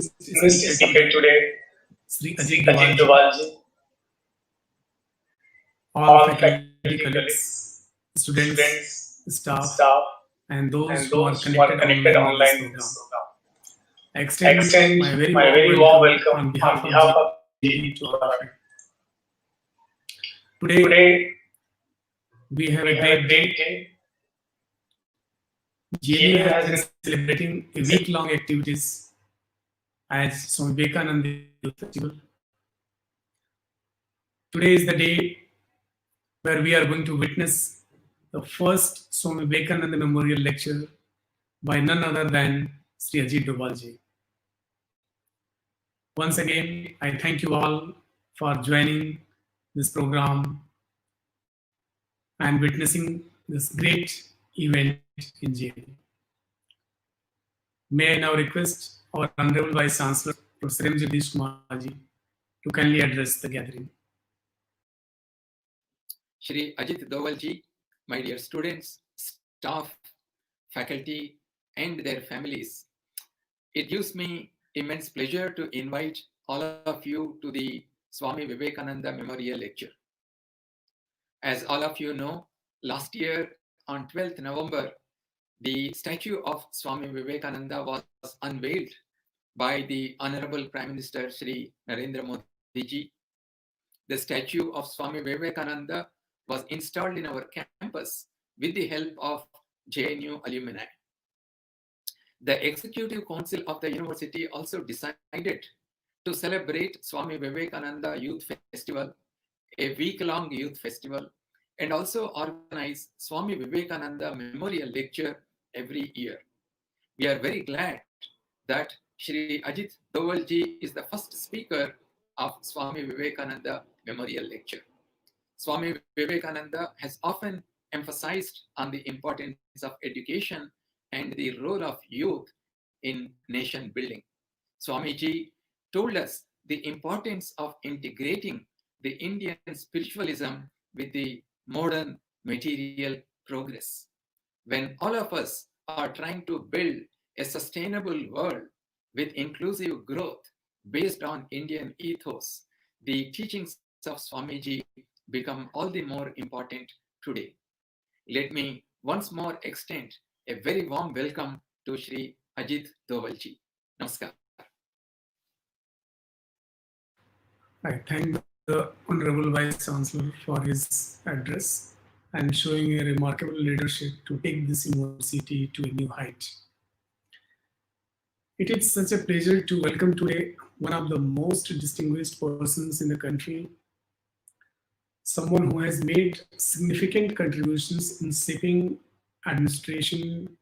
distinguished speaker today, Shri Ajit Doval ji, all all faculty faculty colleagues, colleagues, students, students, staff, staff, and those and who are those who are connected connected online with this online with program. this program. I I extend extend my very my warm very warm welcome welcome on on behalf of behalf of JNU to all JNU of to you. all of you. Today, Today, we have a we have a great great day. day. JNU JNU has has been been celebrating a week-long activities as Swami Vivekananda Youth Festival. Today is the day where we are going to witness the first Swami Vivekananda Memorial Lecture by none other than Shri Ajit Doval ji. Once again, I thank you all for joining this program and witnessing this great event in JNU. May I now request our Honorable Vice Chancellor, Professor M. Jagdish Kumar ji, to kindly address the gathering. Shri Ajit Doval ji, my dear students, staff, faculty, and their families. It gives me immense pleasure to invite all of you to the Swami Vivekananda Memorial Lecture. As all of you know, last year on 12th November, the statue of Swami Vivekananda was unveiled by the Honorable Prime Minister Shri Narendra Modi ji. The statue of Swami Vivekananda was installed in our campus with the help of JNU alumni. The Executive Council of the university also decided to celebrate Swami Vivekananda Youth Festival, a week-long youth festival, and also organize Swami Vivekananda Memorial Lecture every year. We are very glad that Shri Ajit Doval ji is the first speaker of Swami Vivekananda Memorial Lecture. Swami Vivekananda has often emphasized on the importance of education and the role of youth in nation building. Swamiji told us the importance of integrating the Indian spiritualism with the modern material progress. When all of us are trying to build a sustainable world with inclusive growth based on Indian ethos, the teachings of Swamiji become all the more important today. Let me once more extend a very warm welcome to Shri Ajit Dovalji. Namaskar. I thank the Honorable Vice Chancellor for his address and showing a remarkable leadership to take this university to a new height. It is such a pleasure to welcome today one of the most distinguished persons in the country, someone who has made significant contributions in shaping administration,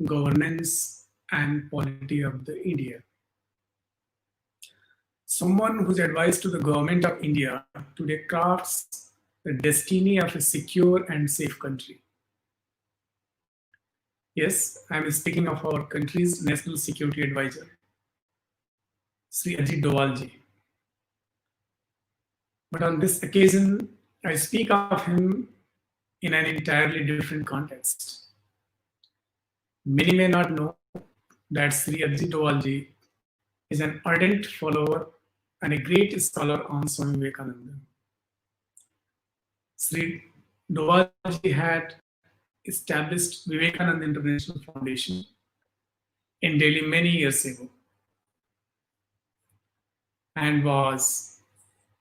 governance, and polity of the India. Someone whose advice to the government of India today crafts the destiny of a secure and safe country. Yes, I am speaking of our country's National Security Advisor, Sri Ajit Doval ji. But on this occasion, I speak of him in an entirely different context. Many may not know that Sri Ajit Doval ji is an ardent follower and a great scholar on Swami Vivekananda. Sri Doval ji had established Vivekananda International Foundation in Delhi many years ago and was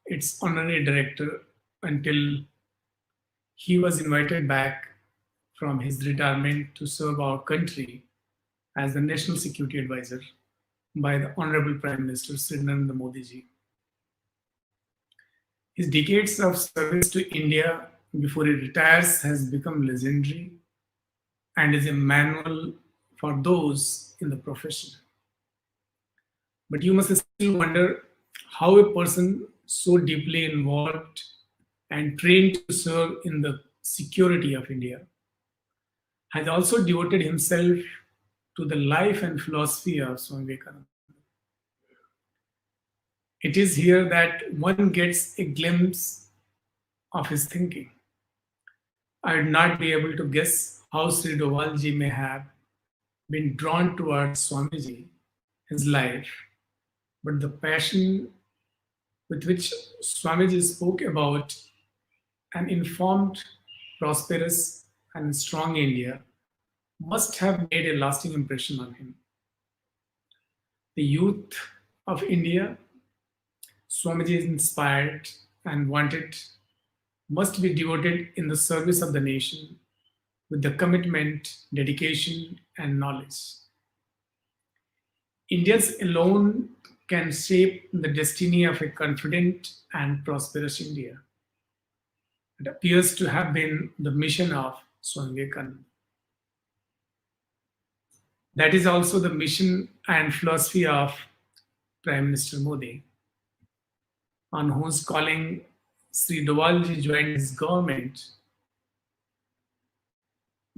its honorary director until he was invited back from his retirement to serve our country as the National Security Advisor by the Honorable Prime Minister Sri Narendra Modi ji. His decades of service to India before he retires has become legendary and is a manual for those in the profession. But you must still wonder how a person so deeply involved and trained to serve in the security of India has also devoted himself to the life and philosophy of Swami Vivekananda. It is here that one gets a glimpse of his thinking. I would not be able to guess how Sri Dovalji may have been drawn towards Swamiji, his life, but the passion with which Swamiji spoke about an informed, prosperous, and strong India must have made a lasting impression on him. The youth of India, Swamiji inspired and wanted, must be devoted in the service of the nation with the commitment, dedication, and knowledge. Indians alone can shape the destiny of a confident and prosperous India. It appears to have been the mission of Swami Vivekananda. That is also the mission and philosophy of Prime Minister Modi, on whose calling Sri Dovalji joined his government.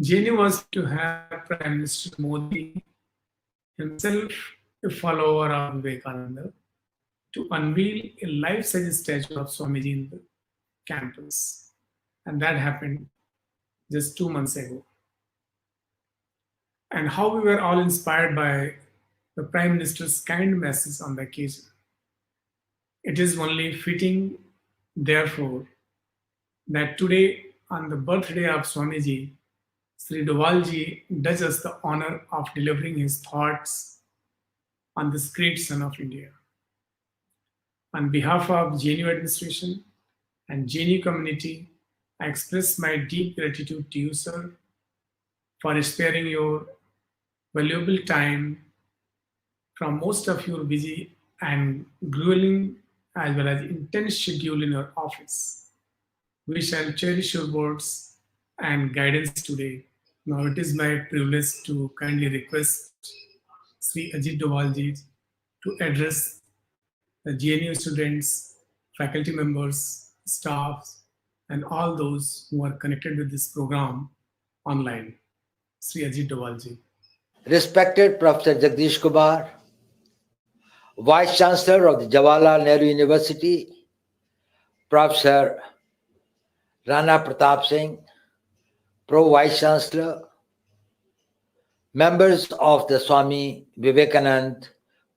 JNU was to have Prime Minister Modi himself, a follower of Vivekananda, to unveil a life-size statue of Swamiji in the campus. And that happened just 2 months ago. And how we were all inspired by the Prime Minister's kind message on the occasion. It is only fitting, therefore, that today, on the birthday of Swamiji, Sri Dovalji does us the honor of delivering his thoughts on this great son of India. On behalf of JNU administration and JNU community, I express my deep gratitude to you, sir, for sparing your valuable time from most of your busy and grueling as well as intense schedule in your office. We shall cherish your words and guidance today. Now it is my privilege to kindly request Sri Ajit Dovalji to address the JNU students, faculty members, staff, and all those who are connected with this program online. Sri Ajit Dovalji. Respected Professor Jagdish Kumar, Vice Chancellor of the Jawaharlal Nehru University, Professor Rana Pratap Singh, Pro Vice Chancellor, members of the Swami Vivekananda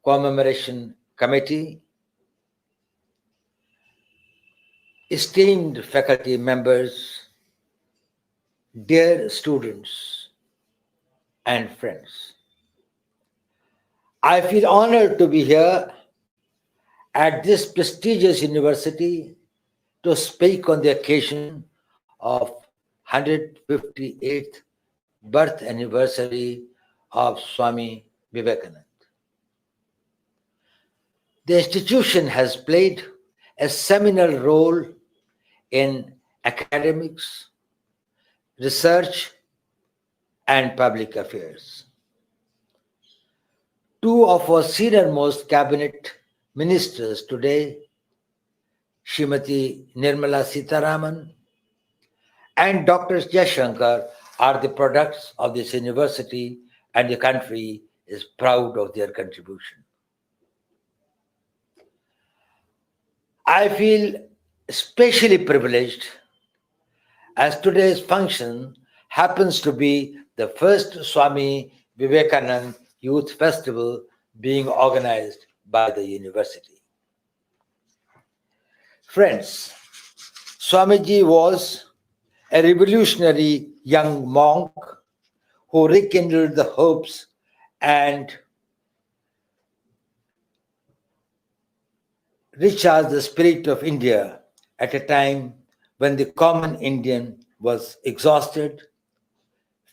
Commemoration Committee, esteemed faculty members, dear students and friends. I feel honored to be here at this prestigious university to speak on the occasion of 158th birth anniversary of Swami Vivekananda. The institution has played a seminal role in academics, research, and public affairs. Two of our senior-most cabinet ministers today, Srimati Nirmala Sitharaman and Dr. Jaishankar, are the products of this university, and the country is proud of their contribution. I feel especially privileged as today's function happens to be the first Swami Vivekananda Youth Festival being organized by the university. Friends, Swamiji was a revolutionary young monk who rekindled the hopes and recharged the spirit of India at a time when the common Indian was exhausted,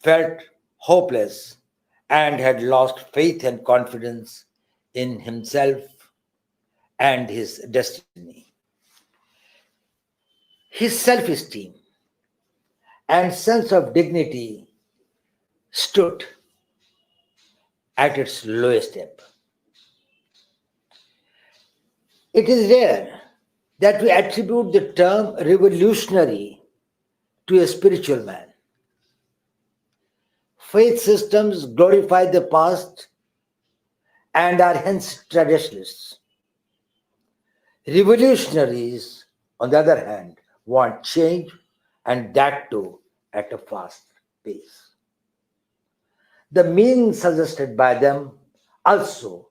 felt hopeless, and had lost faith and confidence in himself and his destiny. His self-esteem and sense of dignity stood at its lowest ebb. It is rare that we attribute the term revolutionary to a spiritual man. Faith systems glorify the past and are hence traditionalists. Revolutionaries, on the other hand, want change, and that too at a fast pace. The meaning suggested by them also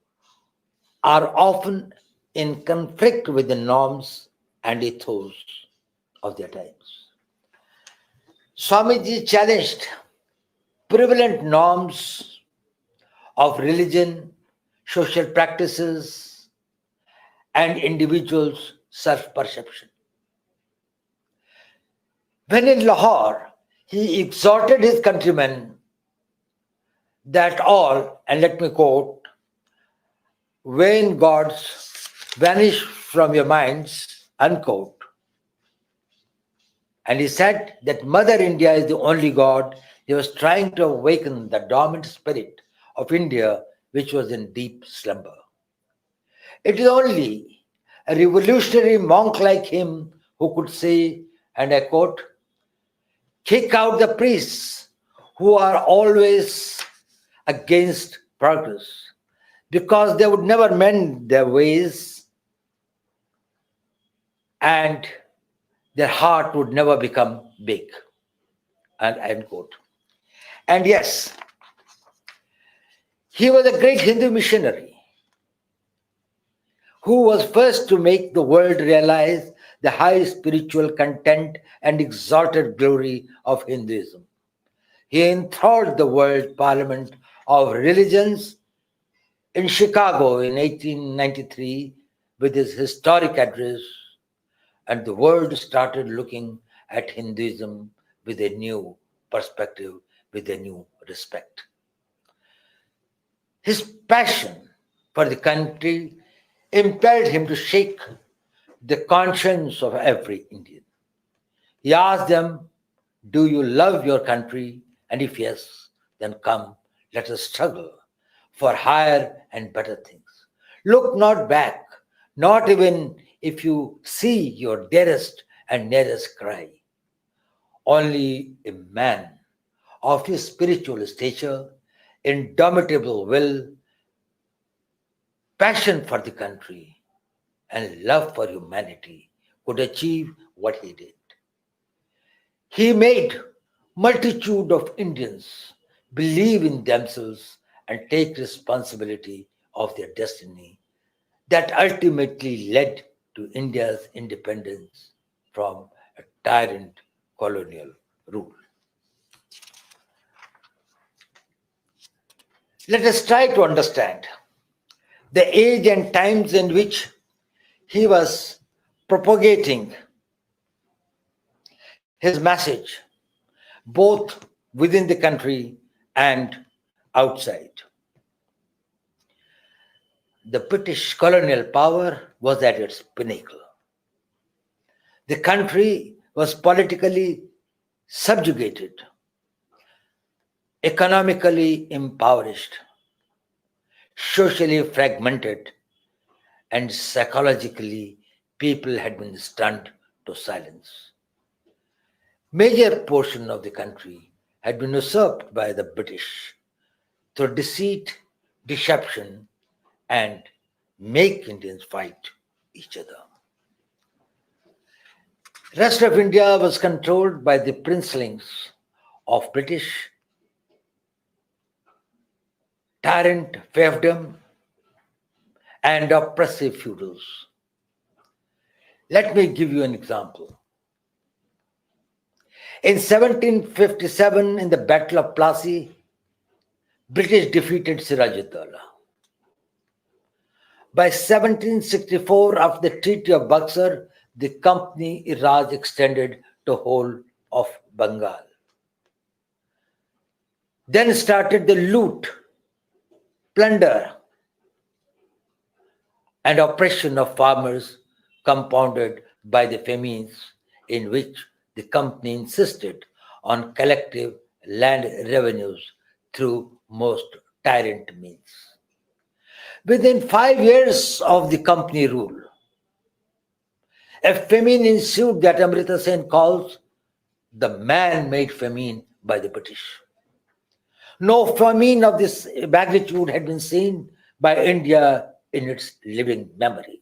are often in conflict with the norms and ethos of their times. Swamiji challenged prevalent norms of religion, social practices, and individuals' self perception. When in Lahore, he exhorted his countrymen that all, and let me quote, vain gods vanish from your minds, unquote. And he said that Mother India is the only God. He was trying to awaken the dormant spirit of India, which was in deep slumber. It is only a revolutionary monk like him who could say, and I quote, kick out the priests who are always against progress, because they would never mend their ways and their heart would never become big. And end quote. And yes, he was a great Hindu missionary who was first to make the world realize the high spiritual content and exalted glory of Hinduism. He enthralled the World Parliament of Religions in Chicago in 1893 with his historic address, and the world started looking at Hinduism with a new perspective, with a new respect. His passion for the country impelled him to shake the conscience of every Indian. He asked them, do you love your country? And if yes, then come, let us struggle for higher and better things. Look not back, not even if you see your dearest and nearest cry. Only a man of his spiritual stature, indomitable will, passion for the country, and love for humanity could achieve what he did. He made multitude of Indians believe in themselves and take responsibility of their destiny that ultimately led to India's independence from a tyrant colonial rule. Let us try to understand the age and times in which he was propagating his message, both within the country and outside. The British colonial power was at its pinnacle. The country was politically subjugated, economically impoverished, socially fragmented, and psychologically people had been stunned to silence. Major portion of the country had been usurped by the British through deceit, deception, and make Indians fight each other. Rest of India was controlled by the princelings of British tyrant fiefdom and oppressive feudals. Let me give you an example. In 1757, in the Battle of Plassey, British defeated Shri Ajit Doval. By 1764, after the Treaty of Buxar, the Company Raj extended to whole of Bengal. Then started the loot, plunder, and oppression of farmers, compounded by the famines in which the company insisted on collective land revenues through most tyrant means. Within 5 years of the company rule, a famine ensued that Amrita Sen calls the man-made famine by the British. No famine of this magnitude had been seen by India in its living memory.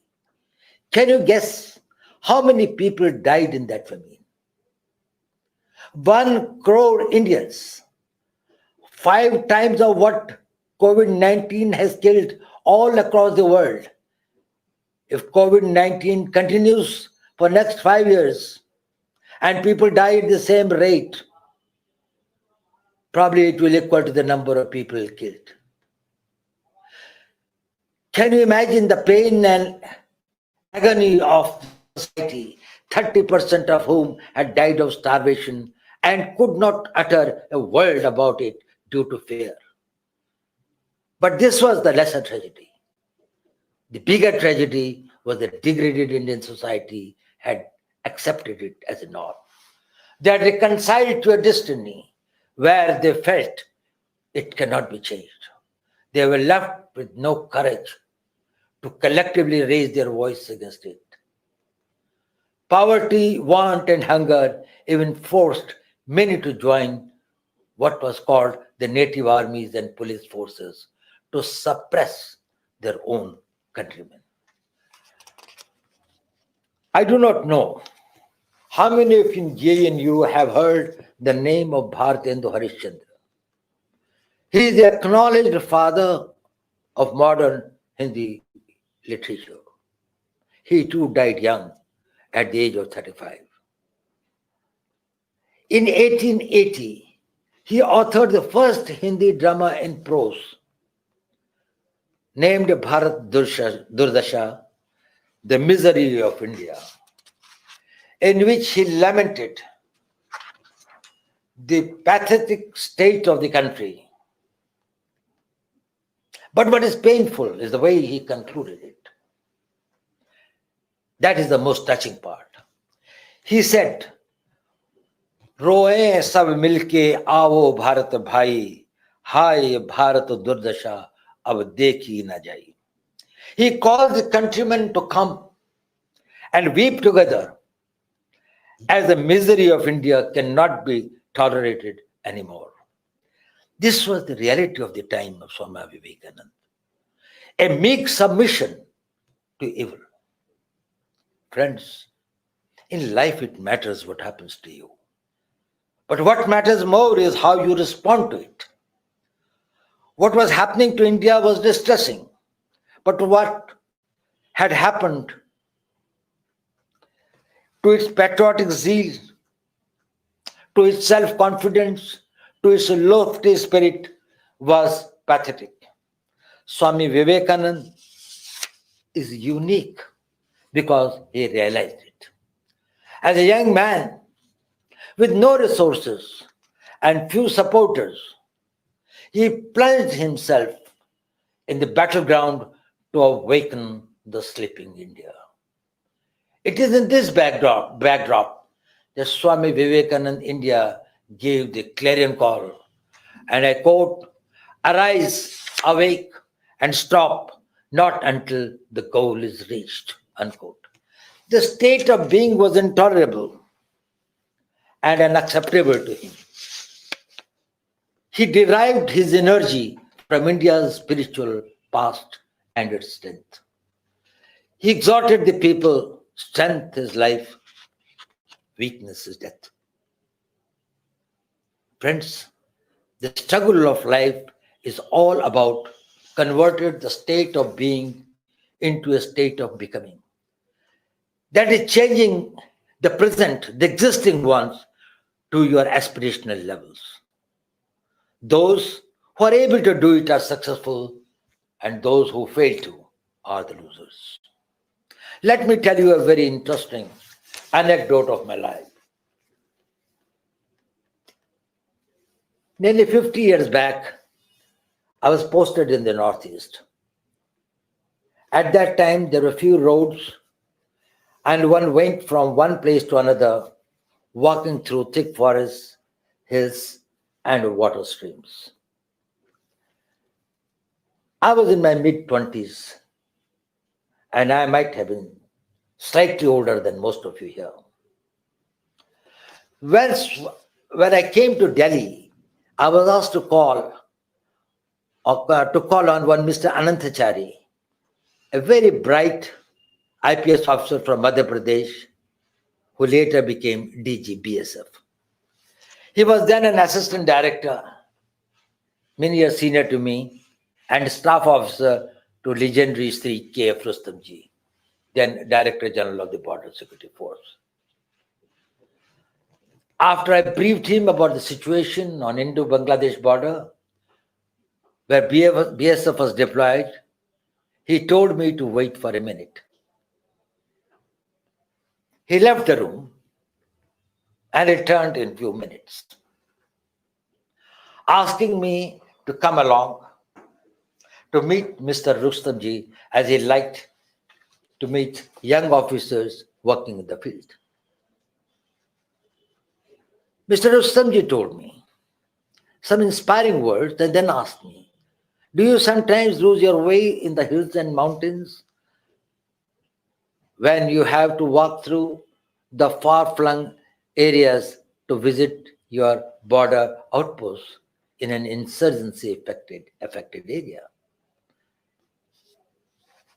Can you guess how many people died in that famine? 1 crore Indians, 5 times of what COVID-19 has killed all across the world. If COVID-19 continues for next 5 years and people die at the same rate, probably it will equal to the number of people killed. Can you imagine the pain and agony of the society, 30% of whom had died of starvation and could not utter a word about it due to fear? But this was the lesser tragedy. The bigger tragedy was that degraded Indian society had accepted it as a norm. They had reconciled to a destiny where they felt it cannot be changed. They were left with no courage to collectively raise their voice against it. Poverty, want, and hunger even forced many to join what was called the native armies and police forces to suppress their own countrymen. I do not know how many of you in JNU have heard the name of Bhartendu Harishchandra. He is the acknowledged father of modern Hindi literature. He too died young at the age of 35. In 1880, he authored the first Hindi drama in prose, named Bharat Durdasha, the misery of India, in which he lamented the pathetic state of the country. But what is painful is the way he concluded it. That is the most touching part. He said, रोए सब मिलके आओ भारत भाई, हाय भारत दुर्दशा अब देखी न जाई. He calls the countrymen to come and weep together, as the misery of India cannot be tolerated anymore. This was the reality of the time of Swami Vivekananda. A meek submission to evil. Friends, in life it matters what happens to you. But what matters more is how you respond to it. What was happening to India was distressing. But what had happened to its patriotic zeal, to its self-confidence, to its lofty spirit was pathetic. Swami Vivekananda is unique because he realized it. As a young man with no resources and few supporters, he plunged himself in the battleground to awaken the sleeping India. It is in this backdrop that Swami Vivekananda India gave the clarion call, and I quote, "Arise, awake, and stop, not until the goal is reached," unquote. The state of being was intolerable and unacceptable to him. He derived his energy from India's spiritual past and its strength. He exhorted the people, strength is life, weakness is death. Friends, the struggle of life is all about converting the state of being into a state of becoming. That is changing the present, the existing ones, to your aspirational levels. Those who are able to do it are successful, and those who fail to are the losers. Let me tell you a very interesting anecdote of my life. Nearly 50 years back, I was posted in the Northeast. At that time, there were few roads, and one went from one place to another, walking through thick forests, hills, and water streams. I was in my mid-20s, and I might have been slightly older than most of you here. When I came to Delhi, I was asked to call on one Mr. Ananthachari, a very bright IPS officer from Madhya Pradesh, who later became DG BSF. He was then an assistant director, many years senior to me, and staff officer to legendary Sri K.F. Rustamji. then Director General of the Border Security Force. After I briefed him about the situation on Indo-Bangladesh border, where BSF was deployed, he told me to wait for a minute. He left the room and returned in a few minutes, asking me to come along to meet Mr. Rustamji, as he liked to meet young officers working in the field. Mr. Rustamji told me some inspiring words and then asked me, do you sometimes lose your way in the hills and mountains when you have to walk through the far-flung areas to visit your border outposts in an insurgency-affected area?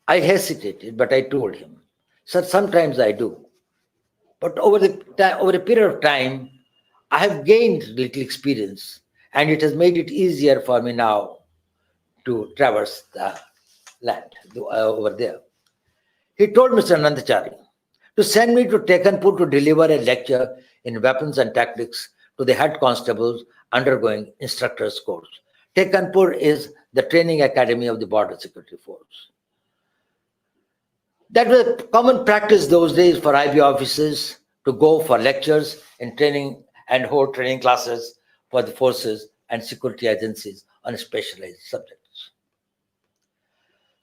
I hesitated, but I told him, sir, sometimes I do. But over a period of time, I have gained little experience, and it has made it easier for me now to traverse the land over there. He told Mr. Nandachari to send me to Tekanpur to deliver a lecture in weapons and tactics to the head constables undergoing instructors course. Tekanpur is the training academy of the Border Security Force. That was a common practice those days for IB officers to go for lectures and training and hold training classes for the forces and security agencies on specialized subjects.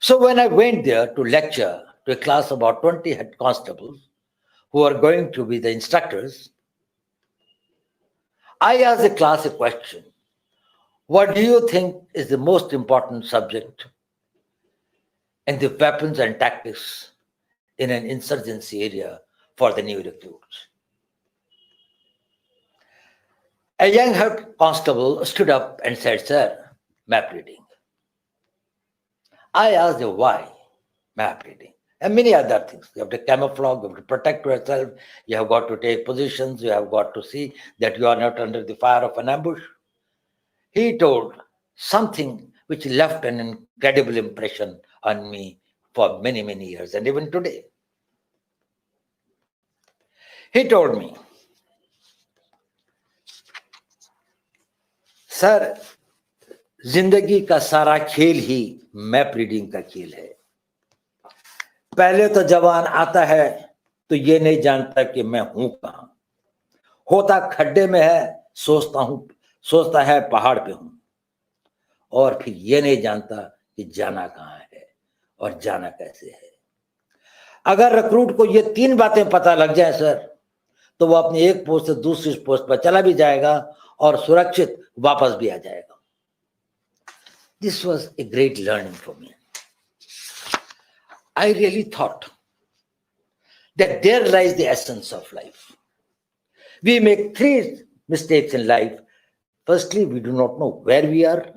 So when I went there to lecture to a class of about 20 head constables who are going to be the instructors, I asked the class a question. What do you think is the most important subject in the weapons and tactics in an insurgency area for the new recruits? A young head constable stood up and said, sir, map reading. I asked him why map reading, and many other things. You have to camouflage, you have to protect yourself, you have got to take positions, you have got to see that you are not under the fire of an ambush. He told something which left an incredible impression on me for many, many years, and even today. He told me, sir, जिंदगी का सारा खेल ही map reading का खेल है. पहले तो जवान आता है तो ये नहीं जानता कि मैं हूं कहां, होता खड्डे में है, सोचता है पहाड़ पे हूं, और फिर ये नहीं जानता कि जाना कहां है और जाना कैसे है. अगर रिक्रूट को ये तीन बातें पता लग जाए सर, तो वो अपनी एक पोस्ट से दूसरी पोस्ट पर चला भी जाएगा और सुरक्षित वापस भी आ जाएगा. This was a great learning for me. I really thought that there lies the essence of life. We make three mistakes in life. Firstly, we do not know where we are.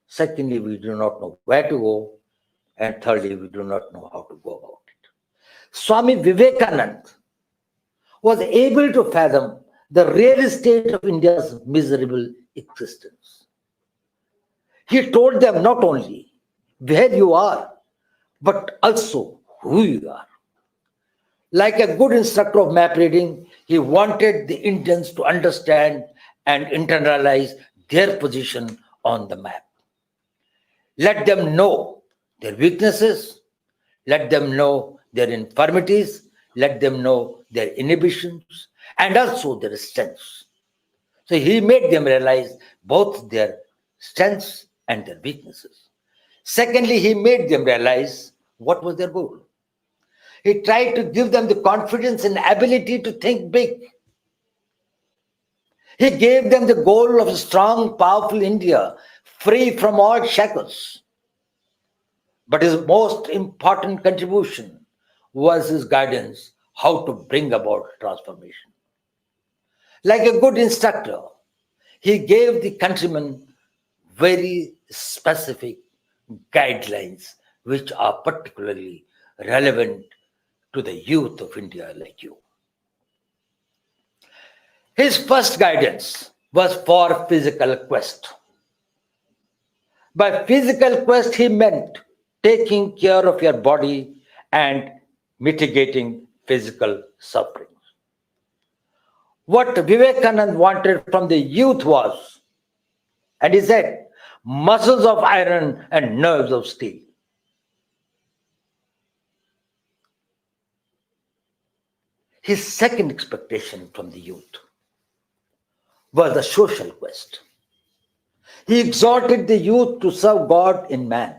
Secondly, we do not know where to go. And thirdly, we do not know how to go about it. Swami Vivekananda was able to fathom the real state of India's miserable existence. He told them not only where you are, but also who you are. Like a good instructor of map reading, he wanted the Indians to understand and internalize their position on the map. Let them know their weaknesses, let them know their infirmities, let them know their inhibitions, and also their strengths. So he made them realize both their strengths and their weaknesses. Secondly, he made them realize what was their goal. He tried to give them the confidence and ability to think big. He gave them the goal of a strong, powerful India, free from all shackles. But his most important contribution was his guidance how to bring about transformation. Like a good instructor, he gave the countrymen very specific guidelines which are particularly relevant to the youth of India like you. His first guidance was for physical quest. By physical quest, he meant taking care of your body and mitigating physical suffering. What Vivekananda wanted from the youth was, and he said, muscles of iron and nerves of steel. His second expectation from the youth was the social quest. He exhorted the youth to serve God in man.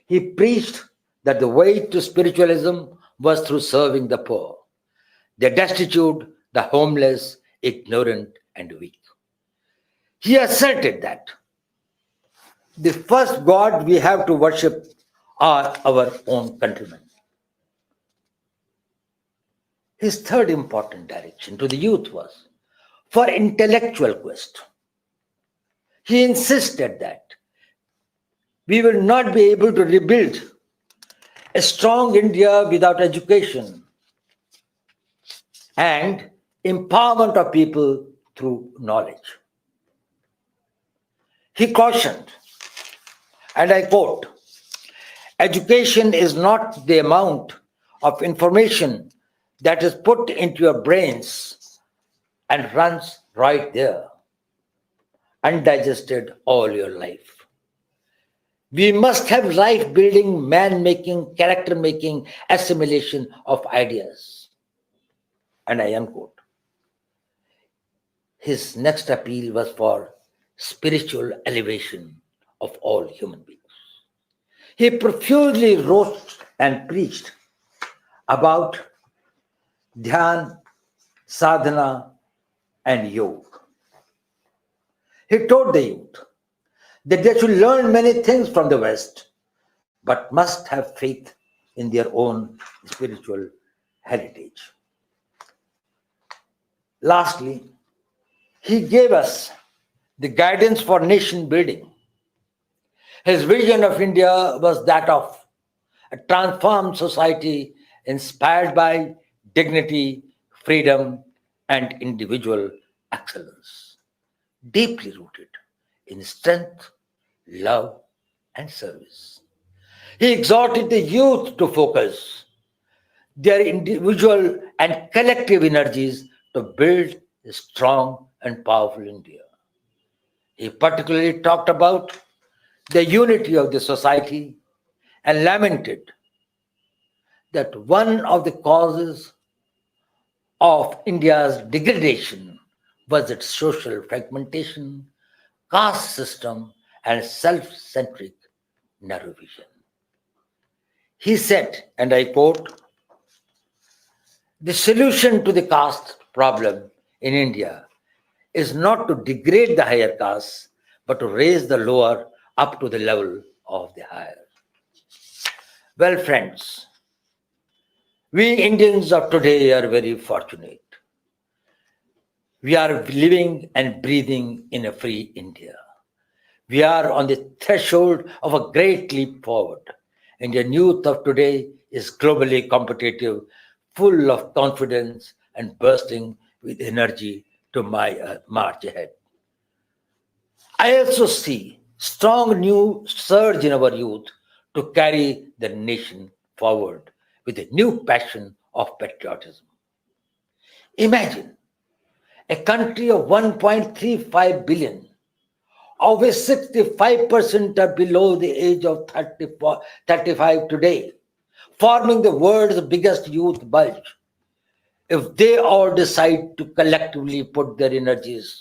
He preached that the way to spiritualism was through serving the poor, the destitute, the homeless, ignorant, and weak. He asserted that the first God we have to worship are our own countrymen. His third important direction to the youth was for intellectual quest. He insisted that we will not be able to rebuild a strong India without education and empowerment of people through knowledge. He cautioned, and I quote, education is not the amount of information that is put into your brains and runs right there, undigested all your life. We must have life building, man making, character making assimilation of ideas. And I unquote. His next appeal was for spiritual elevation of all human beings. He profusely wrote and preached about dhyan, sadhana, and yoga. He told the youth that they should learn many things from the West, but must have faith in their own spiritual heritage. Lastly, he gave us the guidance for nation building. His vision of India was that of a transformed society inspired by dignity, freedom, and individual excellence, deeply rooted in strength, love, and service. He exhorted the youth to focus their individual and collective energies to build a strong and powerful India. He particularly talked about the unity of the society and lamented that one of the causes of India's degradation was its social fragmentation, caste system, and self centric narrow vision. He said, and I quote, the solution to the caste problem in India is not to degrade the higher castes, but to raise the lower up to the level of the higher. Well, friends, we Indians of today are very fortunate. We are living and breathing in a free India. We are on the threshold of a great leap forward. Indian youth of today is globally competitive, full of confidence, and bursting with energy to march ahead. I also see strong new surge in our youth to carry the nation forward with a new passion of patriotism. Imagine a country of 1.35 billion, of which 65% are below the age of 35 today, forming the world's biggest youth bulge. If they all decide to collectively put their energies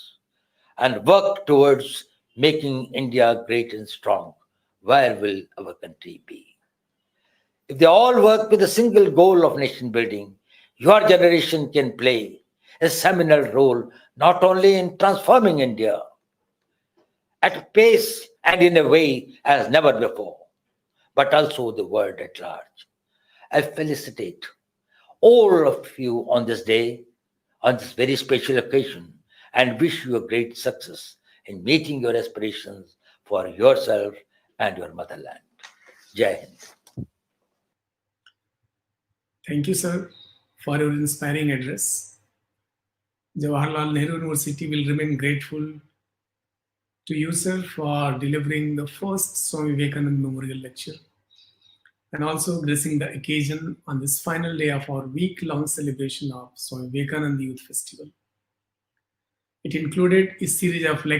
and work towards making India great and strong, where will our country be? If they all work with a single goal of nation building, your generation can play a seminal role not only in transforming India at a pace and in a way as never before, but also the world at large. I felicitate all of you on this day, on this very special occasion, and wish you a great success in meeting your aspirations for yourself and your motherland. Jai Hind. Thank you, sir, for your inspiring address. Jawaharlal Nehru University will remain grateful to you, sir, for delivering the first Swami Vivekananda Memorial Lecture. and also gracing the occasion on this final day of our week-long celebration of Swami Vivekananda Youth Festival. It included a series of lectures